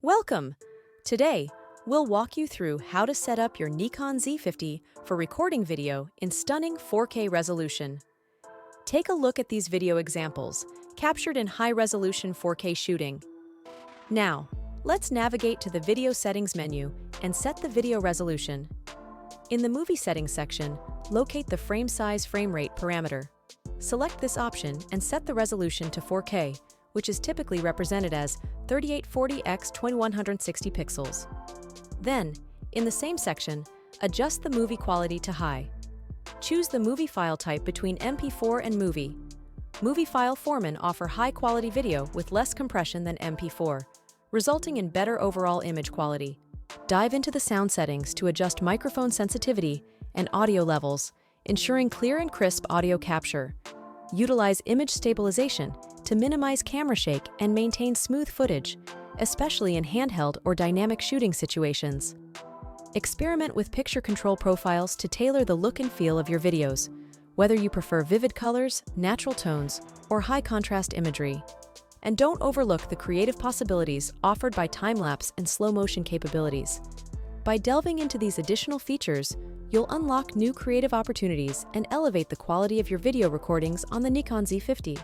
Welcome! Today, we'll walk you through how to set up your Nikon Z50 for recording video in stunning 4K resolution. Take a look at these video examples, captured in high-resolution 4K shooting. Now, let's navigate to the Video Settings menu and set the video resolution. In the Movie Settings section, locate the Frame Size Frame Rate parameter. Select this option and set the resolution to 4K, which is typically represented as 3840 x 2160 pixels. Then, in the same section, adjust the movie quality to high. Choose the movie file type between MP4 and movie. Movie file format offer high-quality video with less compression than MP4, resulting in better overall image quality. Dive into the sound settings to adjust microphone sensitivity and audio levels, ensuring clear and crisp audio capture. Utilize image stabilization to minimize camera shake and maintain smooth footage, especially in handheld or dynamic shooting situations. Experiment with picture control profiles to tailor the look and feel of your videos, whether you prefer vivid colors, natural tones, or high-contrast imagery. And don't overlook the creative possibilities offered by time-lapse and slow-motion capabilities. By delving into these additional features, you'll unlock new creative opportunities and elevate the quality of your video recordings on the Nikon Z50.